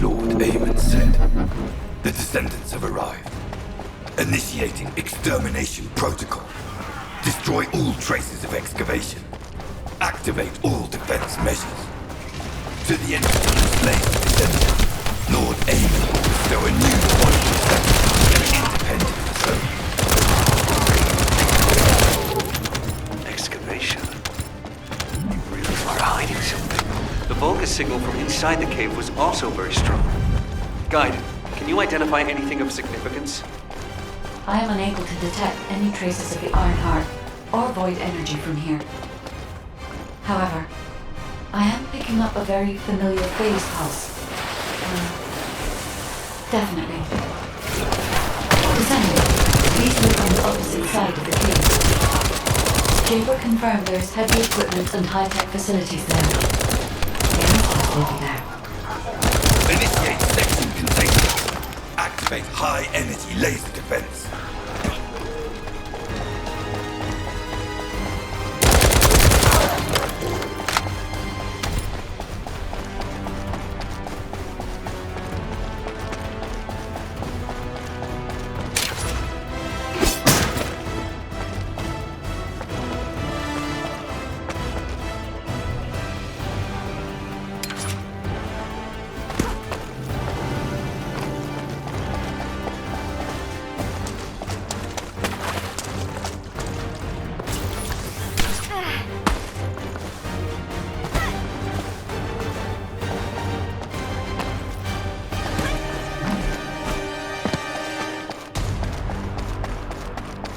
Lord Aemon said. The Descendants have arrived. Initiating extermination protocol. Destroy all traces of excavation. Activate all defense measures. To the entity enslaved Descendant, Lord Aemon will bestow a new quality status independent zone. Excavation. You really are hiding something. The Vulgus signal from inside the cave was also very strong. Guide, can you identify anything of significance? I am unable to detect any traces of the Iron Heart or void energy from here. However, I am picking up a very familiar phase pulse. Definitely. Descendant, please look on the opposite side of the cave. Jaber confirmed there's heavy equipment and high-tech facilities there. The answers will be there. Initiate section containment. Activate high-energy laser defense.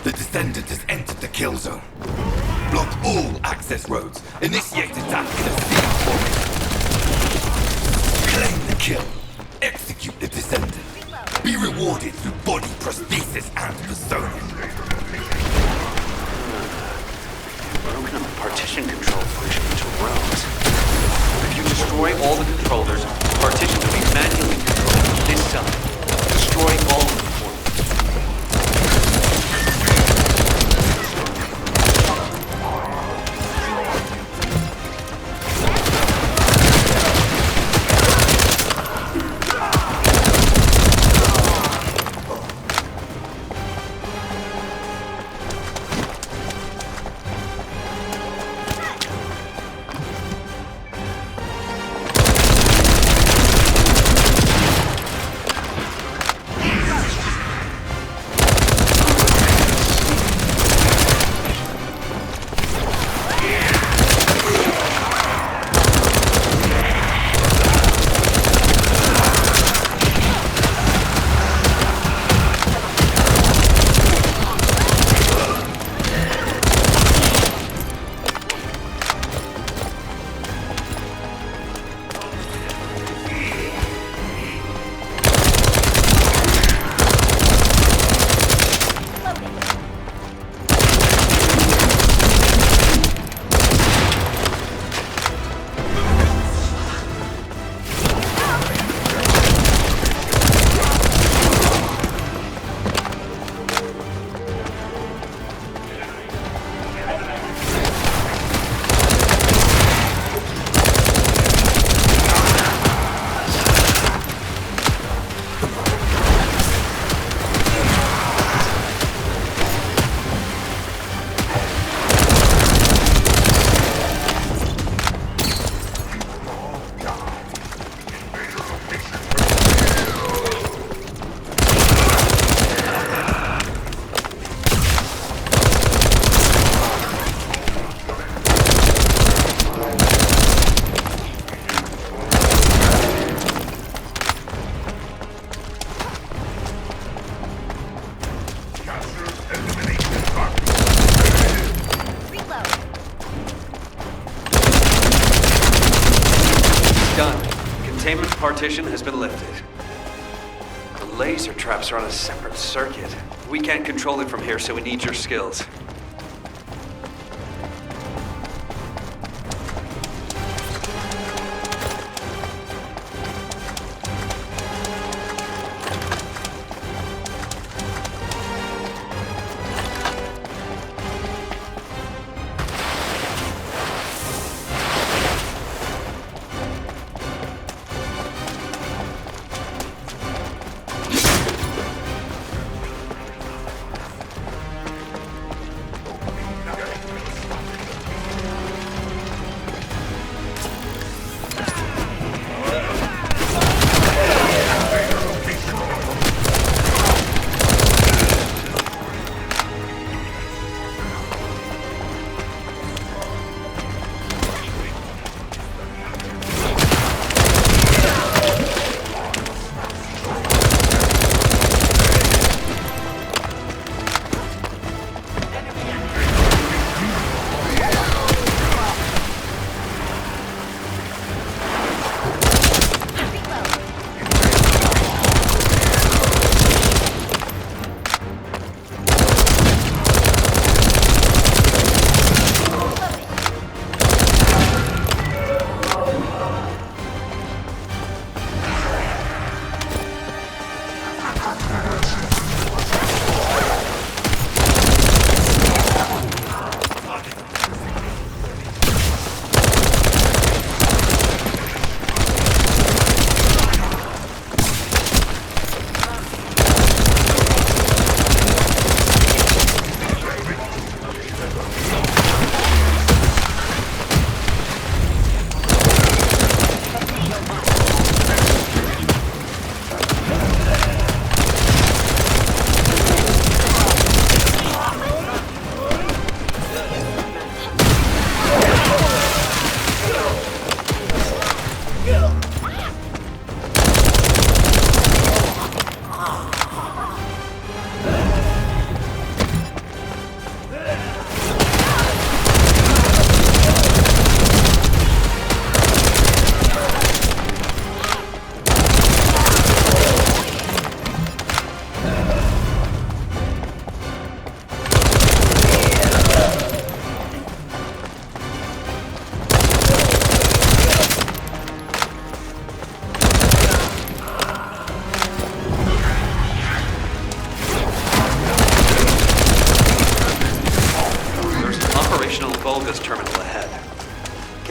The Descendant has entered the kill zone. Block all access roads. Initiate attack in a field formation. Claim the kill. Execute the Descendant. Be rewarded through body prosthesis and persona. Broken up the partition control function into rows. If you destroy all the controllers, the partition will be manually controlled from this side. Destroy all of them for me. Containment partition has been lifted. The laser traps are on a separate circuit. We can't control it from here, so we need your skills.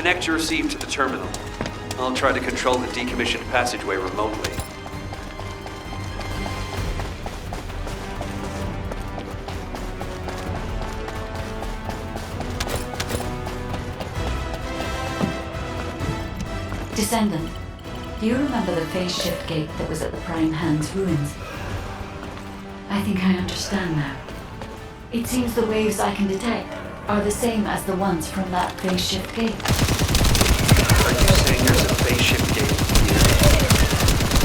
connect your receive to the terminal. I'll try to control the decommissioned passageway remotely. Descendant, do you remember the phase shift gate that was at the Prime Hand's ruins? I think I understand now. It seems the waves I can detect are the same as the ones from that phase shift gate. Are you saying there's a phase shift gate here?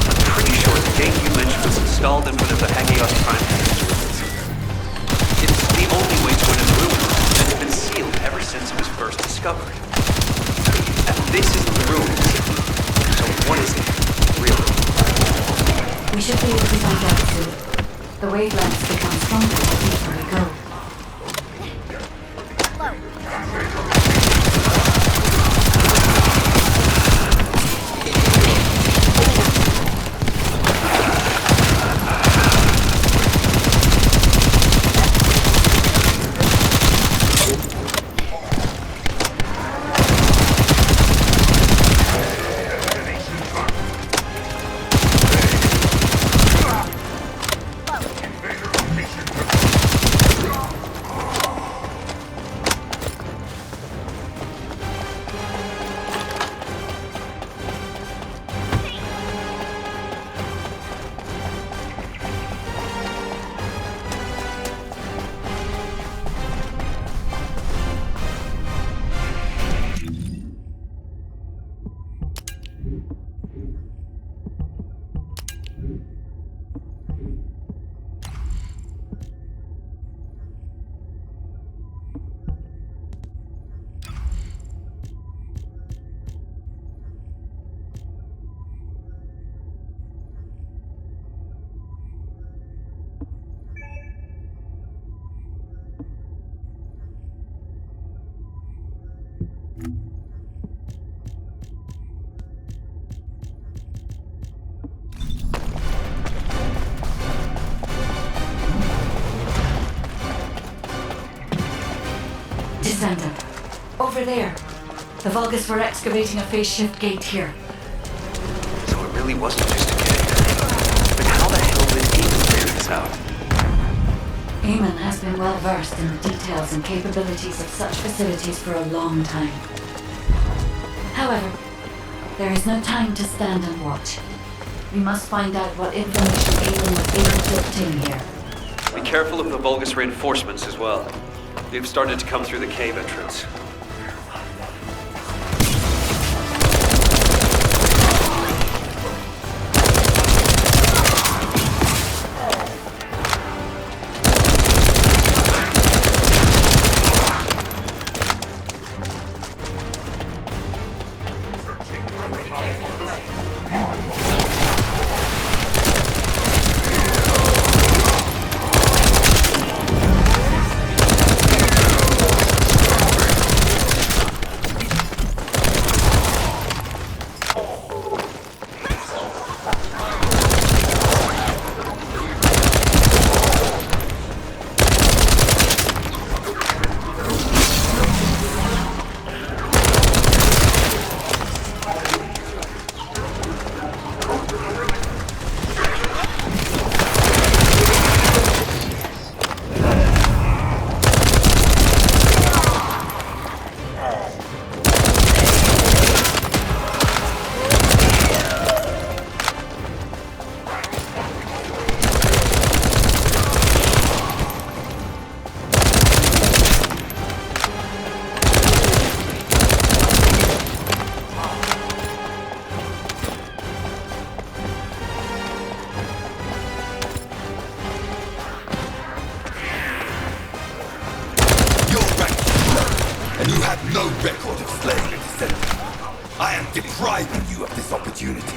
I'm pretty sure the gate you mentioned was installed in one of the Hagios Prime Hand's ruins. It's the only way to enter the ruin, and it's been sealed ever since it was first discovered. And this isn't the ruins. So what is it, really? We should be able to find out soon. The wavelengths become stronger the deeper we go. Descendant. Over there. The Vulgus were excavating a phase shift gate here. So it really wasn't just a gate. But how the hell did Eamon figure this out? Eamon has been well versed in the details and capabilities of such facilities for a long time. However, there is no time to stand and watch. We must find out what information Eamon was able to obtain here. Be careful of the Vulgus reinforcements as well. They've started to come through the cave entrance. And you have no record of slaying a descendant. I am depriving you of this opportunity.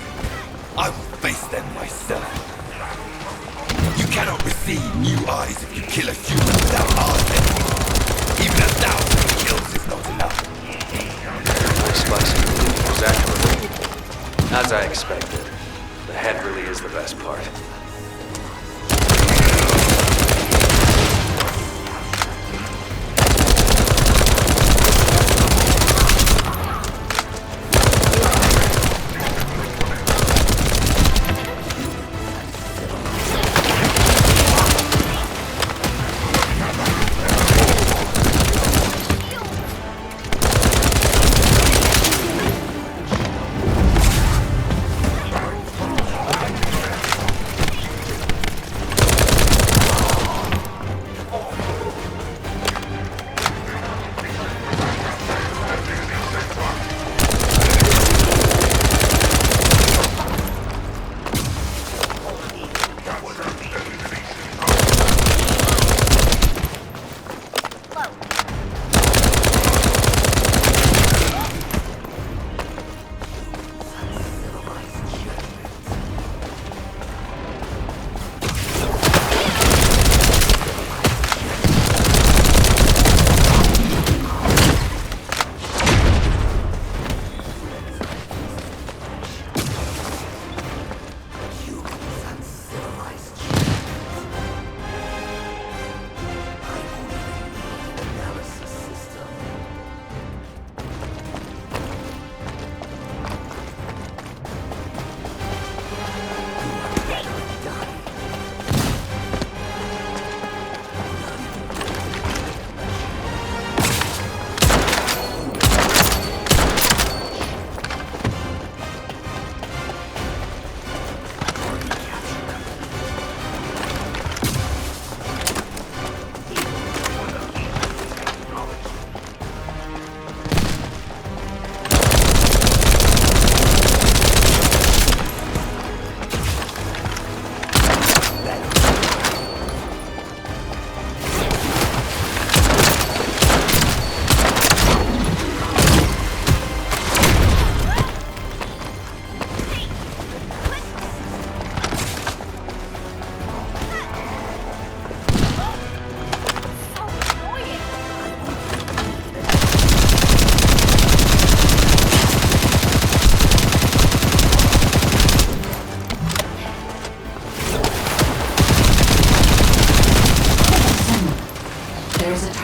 I will face them myself. You cannot receive new eyes if you kill a human without arson. Even 1,000 kills is not enough. My spicy belief was accurate. As I expected, the head really is the best part.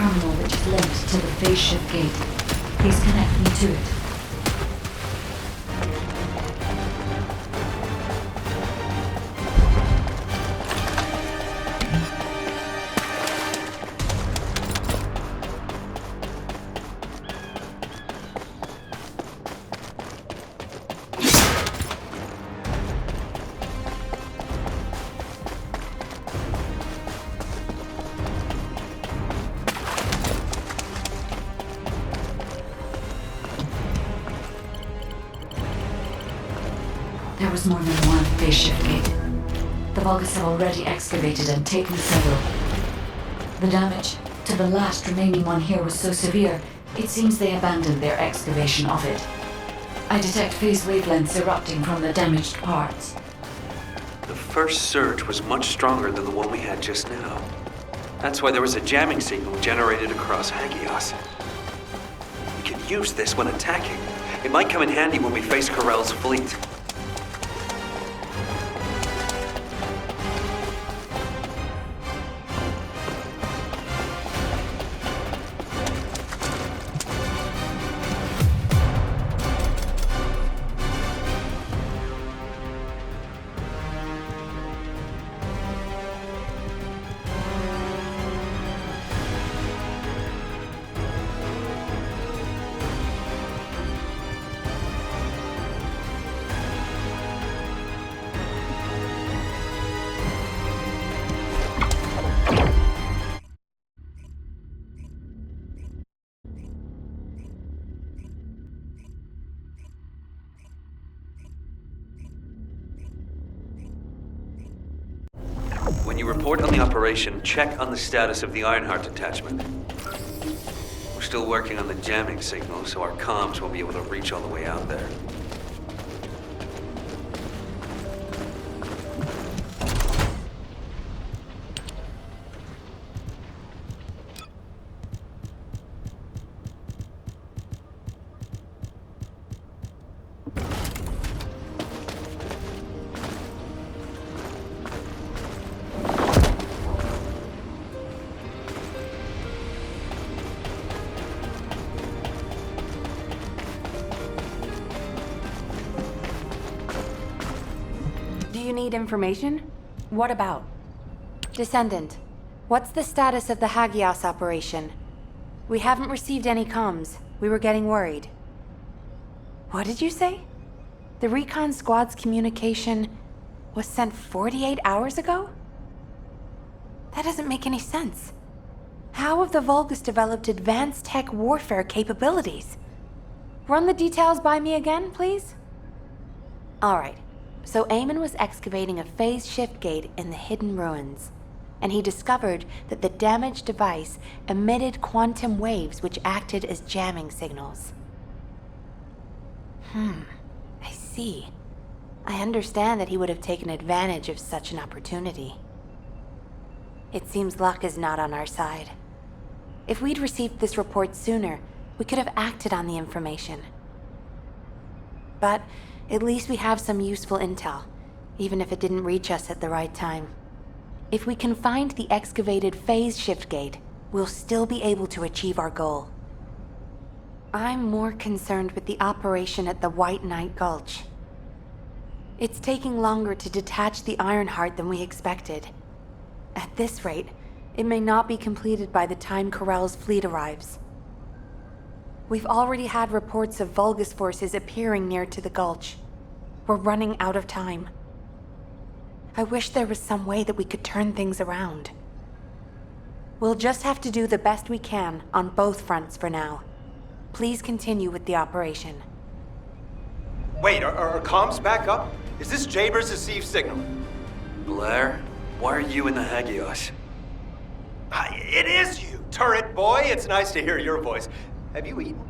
terminal which is linked to the phase shift gate. Please connect me to it. There was more than one phase shift gate. The Vulgus have already excavated and taken several. The damage to the last remaining one here was so severe, it seems they abandoned their excavation of it. I detect phase wavelengths erupting from the damaged parts. The first surge was much stronger than the one we had just now. That's why there was a jamming signal generated across Hagios. We can use this when attacking. It might come in handy when we face Corell's fleet. When you report on the operation, check on the status of the Ironheart detachment. We're still working on the jamming signal, so our comms won't be able to reach all the way out there. Do you need information? What about? Descendant, what's the status of the Hagios operation? We haven't received any comms. We were getting worried. What did you say? The recon squad's communication was sent 48 hours ago? That doesn't make any sense. How have the Vulgus developed advanced tech warfare capabilities? Run the details by me again, please? All right. So Eamon was excavating a phase shift gate in the hidden ruins, and he discovered that the damaged device emitted quantum waves which acted as jamming signals. I see. I understand that he would have taken advantage of such an opportunity. It seems luck is not on our side. If we'd received this report sooner, we could have acted on the information. But at least we have some useful intel, even if it didn't reach us at the right time. If we can find the excavated phase shift gate, we'll still be able to achieve our goal. I'm more concerned with the operation at the White Knight Gulch. It's taking longer to detach the Ironheart than we expected. At this rate, it may not be completed by the time Corell's fleet arrives. We've already had reports of Vulgus forces appearing near to the gulch. We're running out of time. I wish there was some way that we could turn things around. We'll just have to do the best we can on both fronts for now. Please continue with the operation. Wait, are comms back up? Is this Jaber's received signal? Blair, why are you in the Hagios? It is you, turret boy. It's nice to hear your voice. Have you eaten?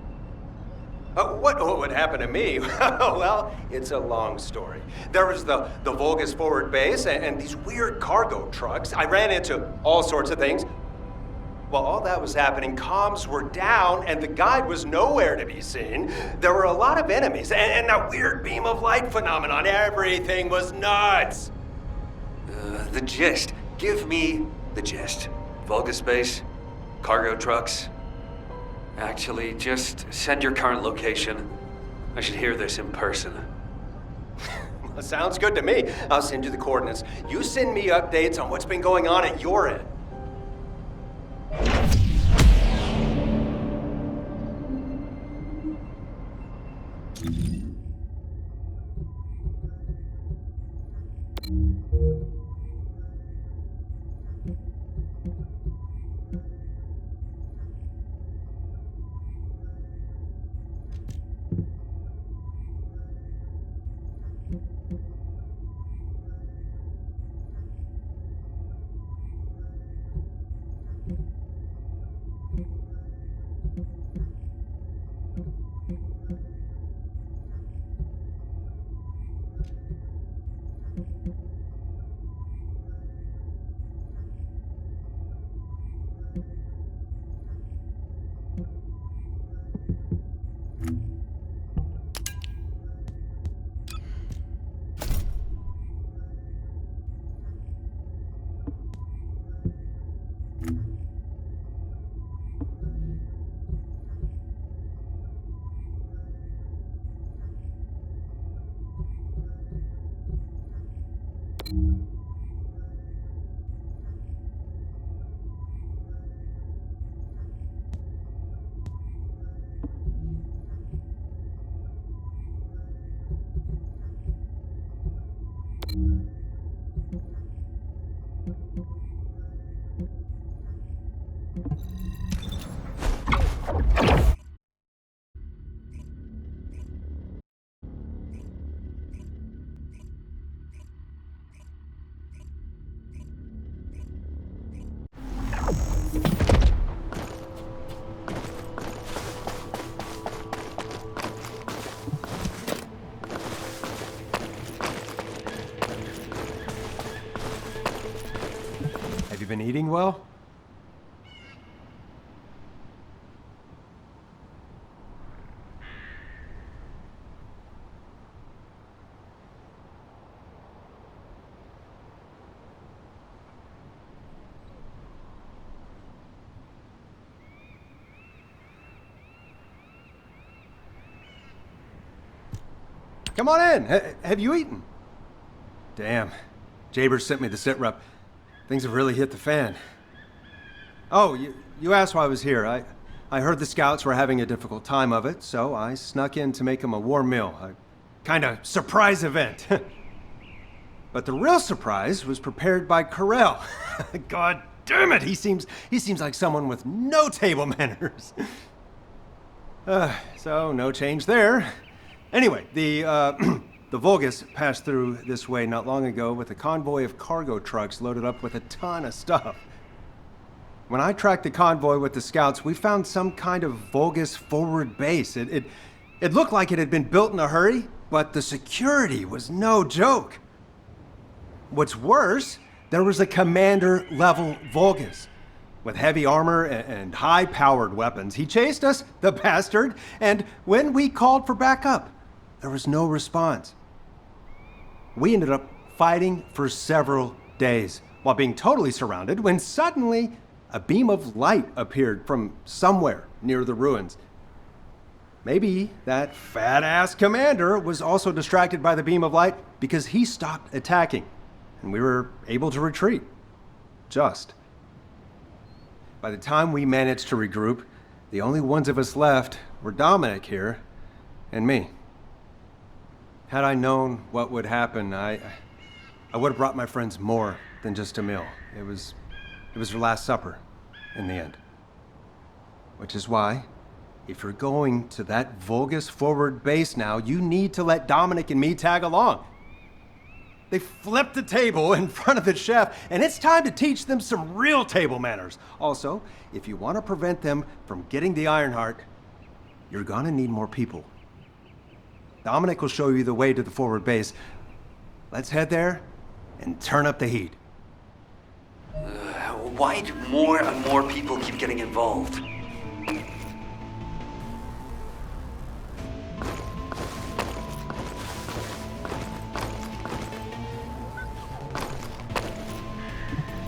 What would happen to me? Well, it's a long story. There was the Vulgus forward base and these weird cargo trucks. I ran into all sorts of things. While all that was happening, comms were down and the guide was nowhere to be seen. There were a lot of enemies and that weird beam of light phenomenon. Everything was nuts. The gist. Give me the gist. Vulgus base, Cargo trucks? Actually, just send your current location. I should hear this in person. Sounds good to me. I'll send you the coordinates. You send me updates on what's been going on at your end. Have you been eating well? Come on in. Have you eaten? Damn. Jabers sent me the sit rep. Things have really hit the fan. Oh, you asked why I was here. I heard the scouts were having a difficult time of it, so I snuck in to make them a warm meal. A kind of surprise event. But the real surprise was prepared by Carell. God damn it, he seems like someone with no table manners. So no change there. Anyway, the Vulgus passed through this way not long ago with a convoy of cargo trucks loaded up with a ton of stuff. When I tracked the convoy with the scouts, we found some kind of Vulgus forward base. It looked like it had been built in a hurry, but the security was no joke. What's worse, there was a commander-level Vulgus with heavy armor and high-powered weapons. He chased us, the bastard, and when we called for backup, there was no response. We ended up fighting for several days while being totally surrounded when suddenly a beam of light appeared from somewhere near the ruins. Maybe that fat-ass commander was also distracted by the beam of light because he stopped attacking and we were able to retreat. Just. By the time we managed to regroup, the only ones of us left were Dominic here and me. Had I known what would happen, I would have brought my friends more than just a meal. It was their last supper, in the end. Which is why, if you're going to that Vulgus forward base now, you need to let Dominic and me tag along. They flipped the table in front of the chef, and it's time to teach them some real table manners. Also, if you want to prevent them from getting the Ironheart, you're gonna need more people. Dominic will show you the way to the forward base. Let's head there and turn up the heat. Why do more and more people keep getting involved?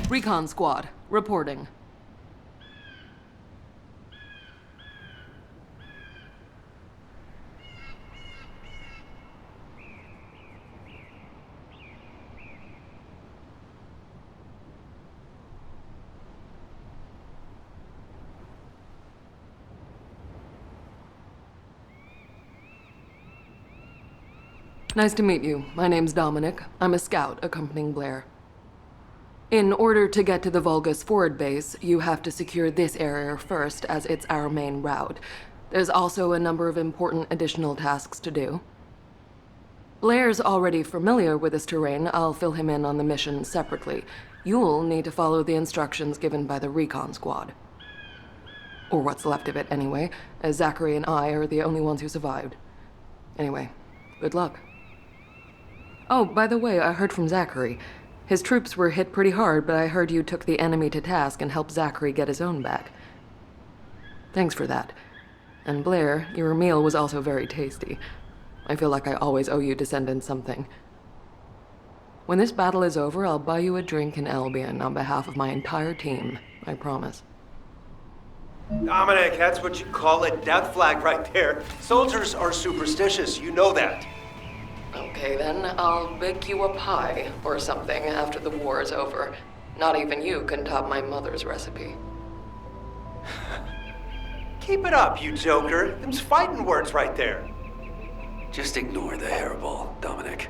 Recon squad, reporting. Nice to meet you. My name's Dominic. I'm a scout accompanying Blair. In order to get to the Vulgus forward base, you have to secure this area first, as it's our main route. There's also a number of important additional tasks to do. Blair's already familiar with this terrain. I'll fill him in on the mission separately. You'll need to follow the instructions given by the recon squad. Or what's left of it, anyway, as Zachary and I are the only ones who survived. Anyway, good luck. Oh, by the way, I heard from Zachary. His troops were hit pretty hard, but I heard you took the enemy to task and helped Zachary get his own back. Thanks for that. And Blair, your meal was also very tasty. I feel like I always owe you Descendant something. When this battle is over, I'll buy you a drink in Albion on behalf of my entire team. I promise. Dominic, that's what you call a death flag right there. Soldiers are superstitious, you know that. Okay then, I'll bake you a pie or something after the war is over. Not even you can top my mother's recipe. Keep it up, you joker. Them's fighting words right there. Just ignore the hairball, Dominic.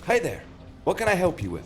Hi there. What can I help you with?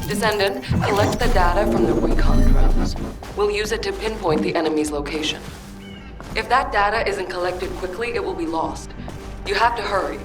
Descendant, collect the data from the recon drones. We'll use it to pinpoint the enemy's location. If that data isn't collected quickly, it will be lost. You have to hurry.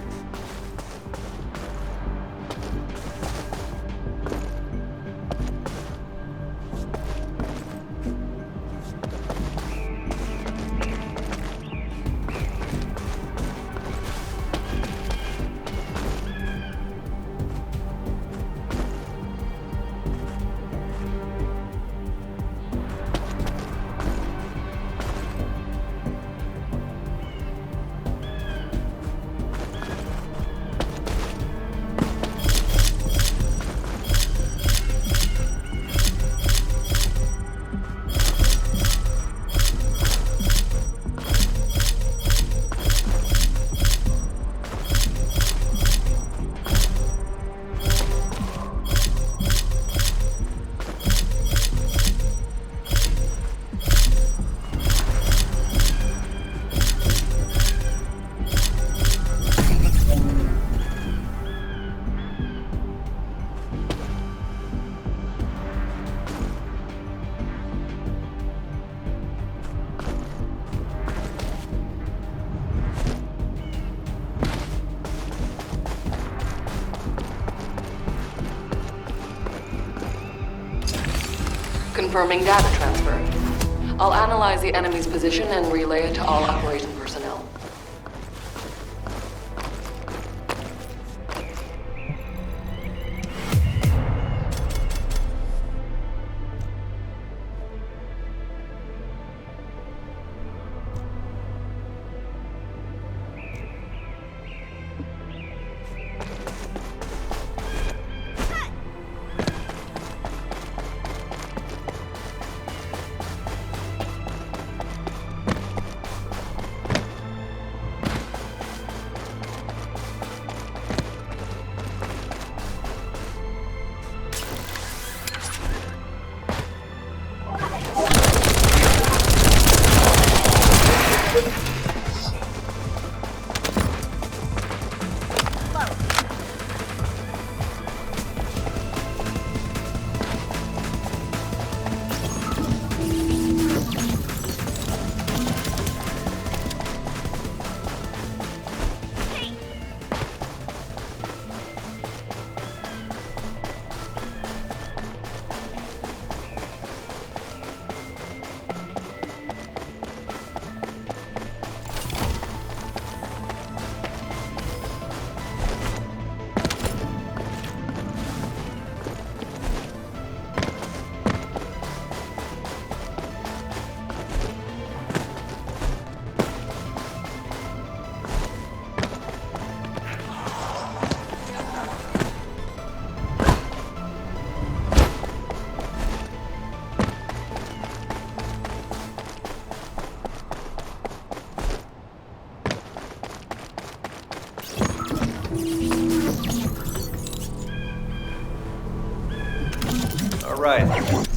Confirming data transfer. I'll analyze the enemy's position and relay it to all operation personnel.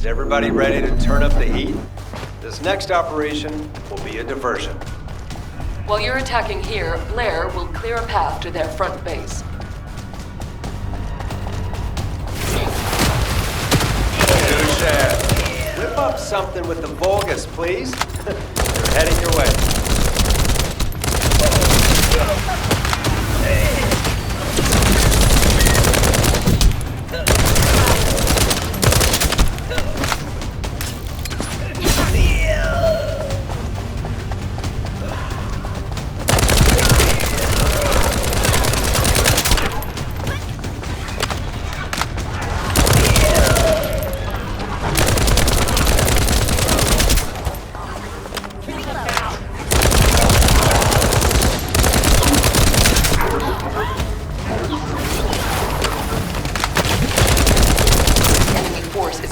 Is everybody ready to turn up the heat? This next operation will be a diversion. While you're attacking here, Blair will clear a path to their front base. Whip up something with the Vulgus, please. You're heading your way.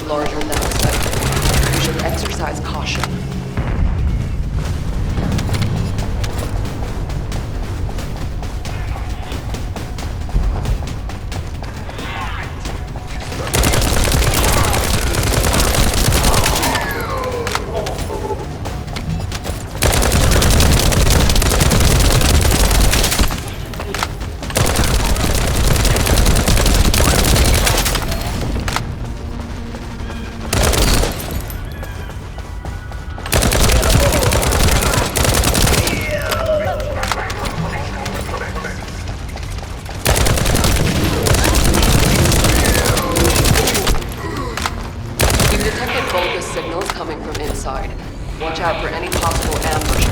Larger than expected. You should exercise caution. Signals coming from inside. Watch out for any possible ambush.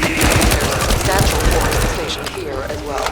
There's a substantial force station here as well.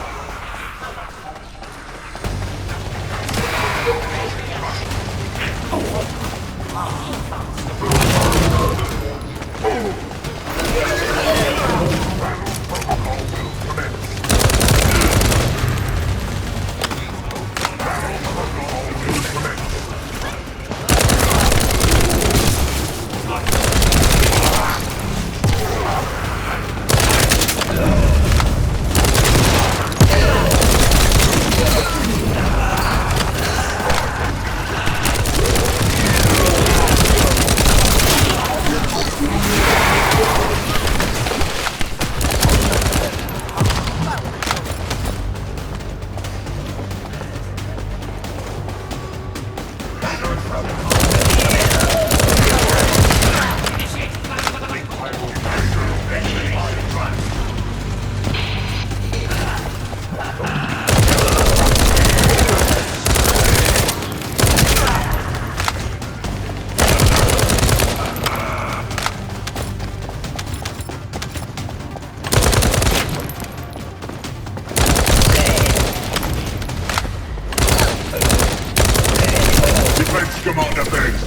Commander begs.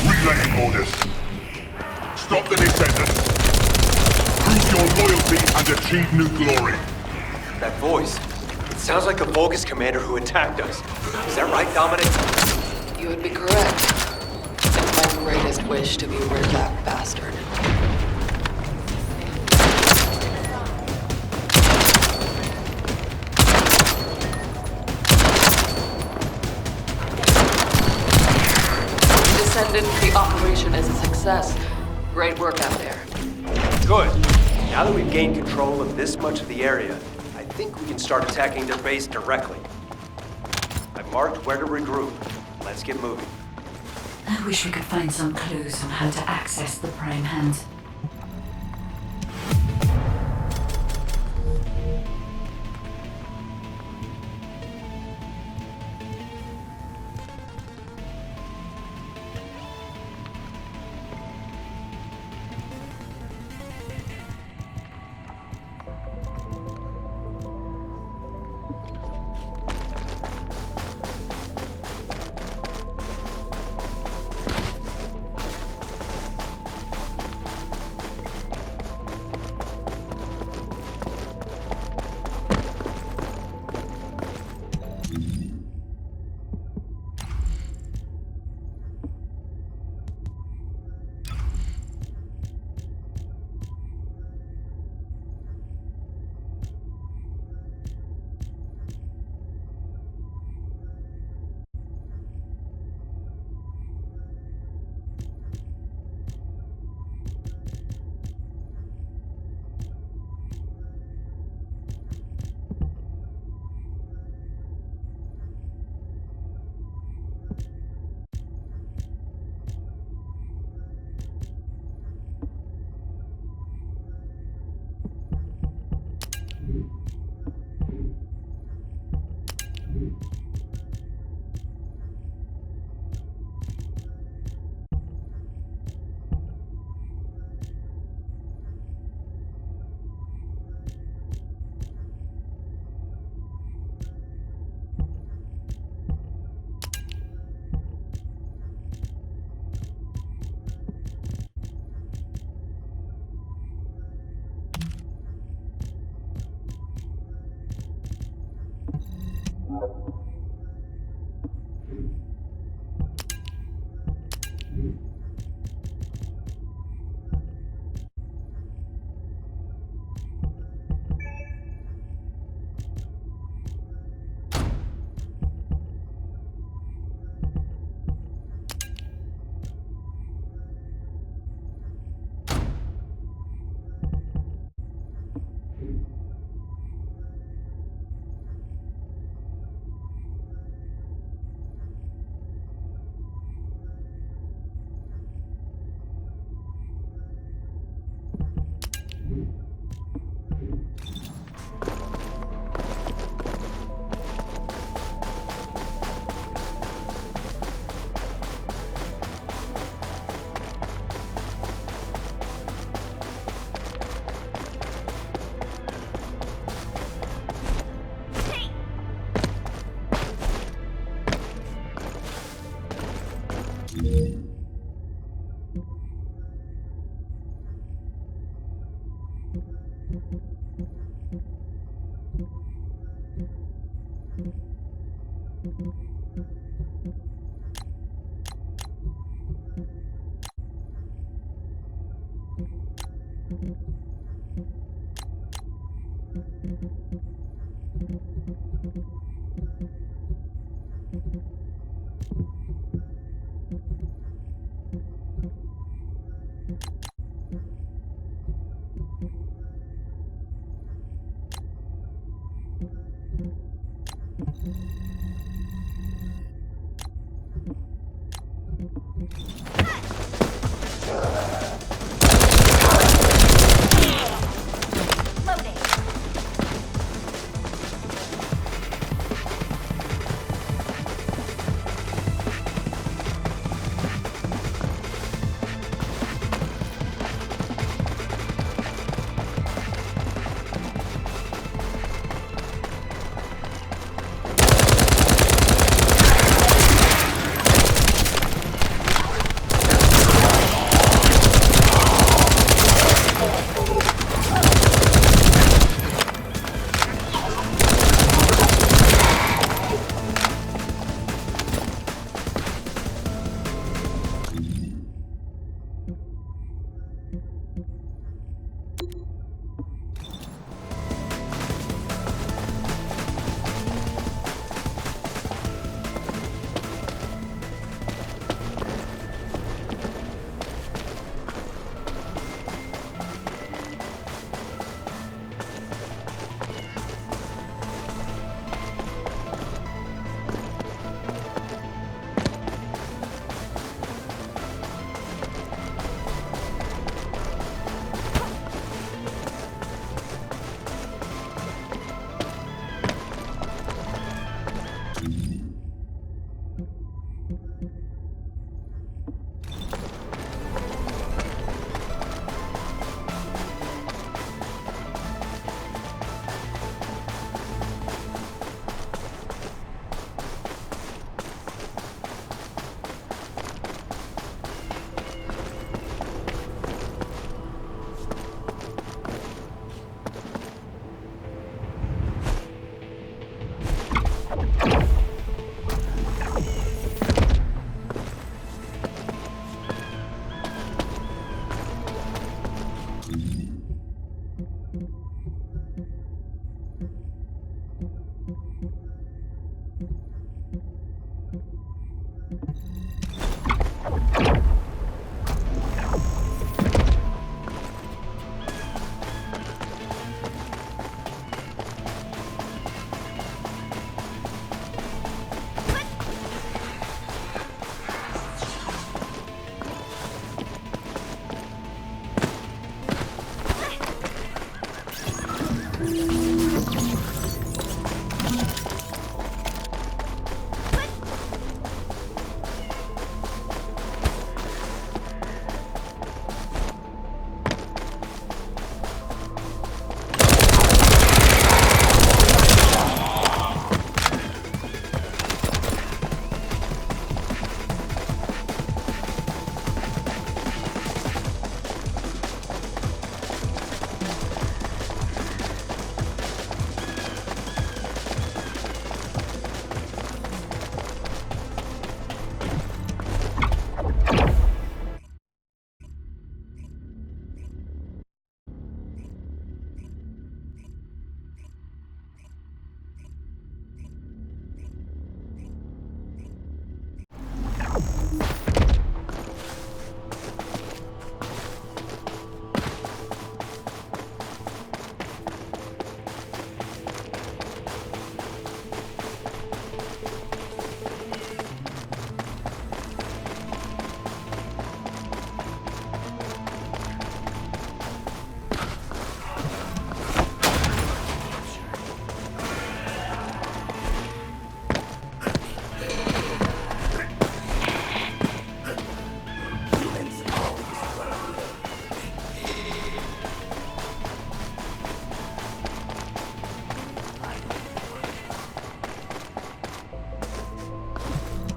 Relaying orders. Stop the Descendants. Prove your loyalty and achieve new glory. That voice. It sounds like the Vulgus commander who attacked us. Is that right, Dominic? You would be correct. It's my greatest wish to be rid of that bastard. Descendant, the operation is a success. Great work out there. Good. Now that we've gained control of this much of the area, I think we can start attacking their base directly. I've marked where to regroup. Let's get moving. I wish we could find some clues on how to access the Prime Hands.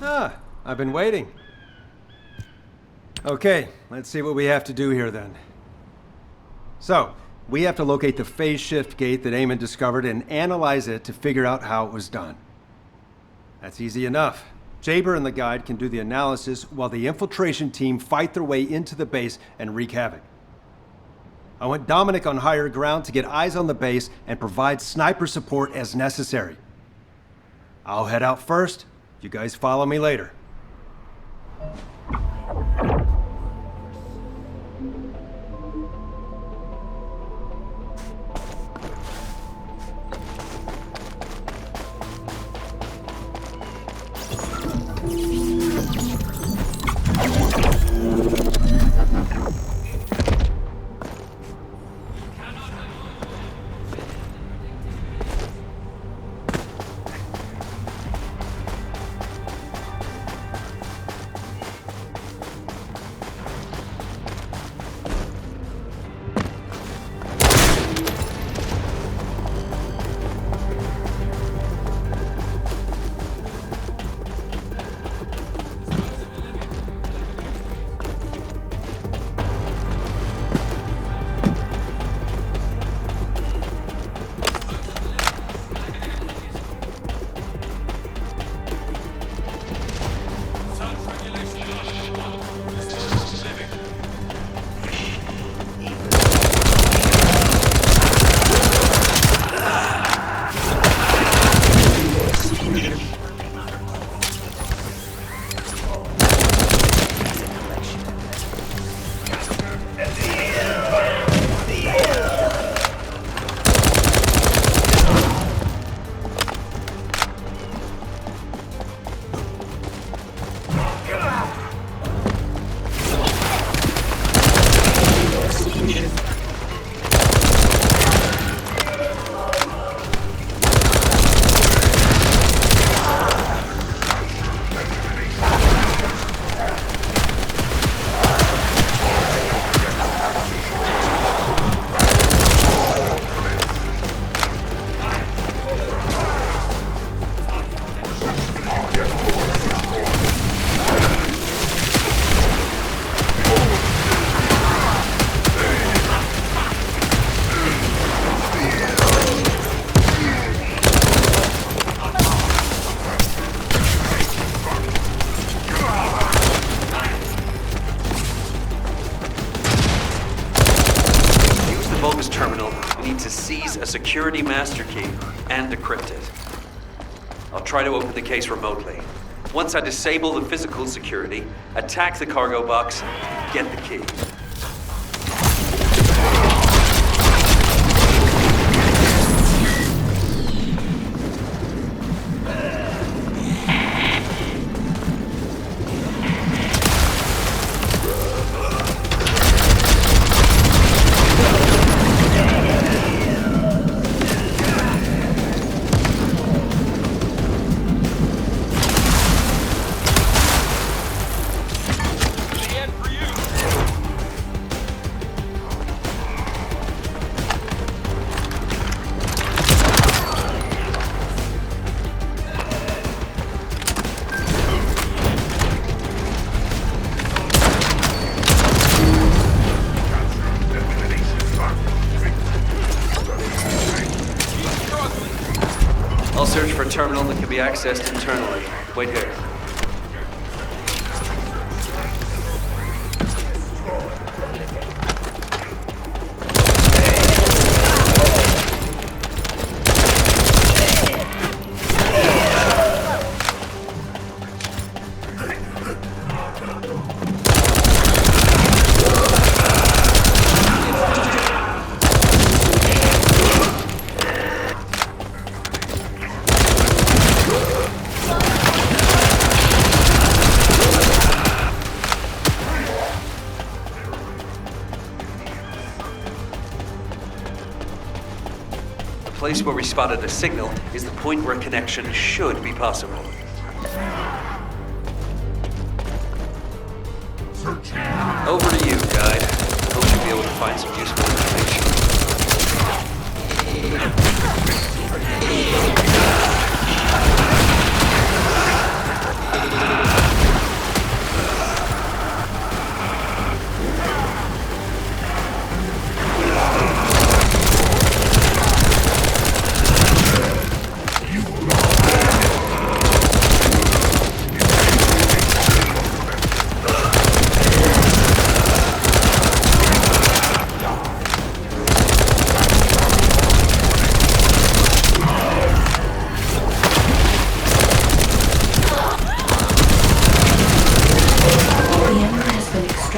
Ah, I've been waiting. Okay, let's see what we have to do here then. So, we have to locate the phase shift gate that Eamon discovered and analyze it to figure out how it was done. That's easy enough. Jaber and the guide can do the analysis while the infiltration team fight their way into the base and wreak havoc. I want Dominic on higher ground to get eyes on the base and provide sniper support as necessary. I'll head out first. You guys follow me later. Security master key and decrypt it. I'll try to open the case remotely. Once I disable the physical security, attack the cargo box, get the key. I'll search for a terminal that can be accessed internally. Wait here. The place where we spotted a signal is the point where a connection should be possible. Over to you, guide. Hope you'll be able to find some useful information.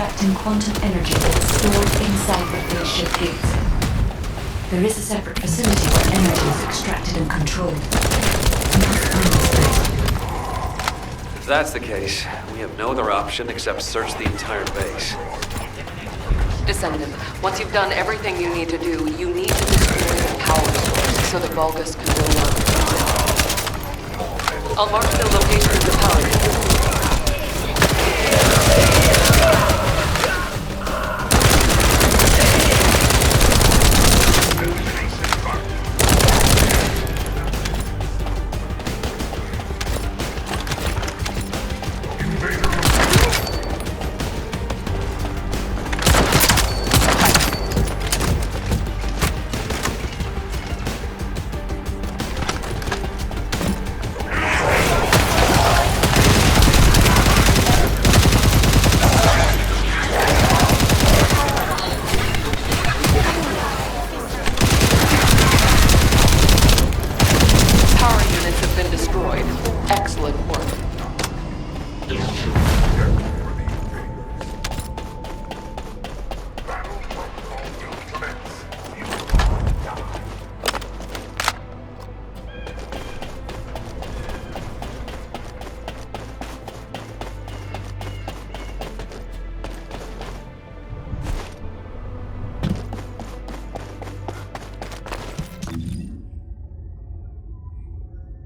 extracting quantum energy that's stored inside the phase shift gates. There is a separate facility where energy is extracted and controlled. We must find this place. If that's the case, we have no other option except search the entire base. Descendant, once you've done everything you need to do, you need to destroy the power source so the Vulgus can go on. I'll mark the location of the power unit. Excellent work.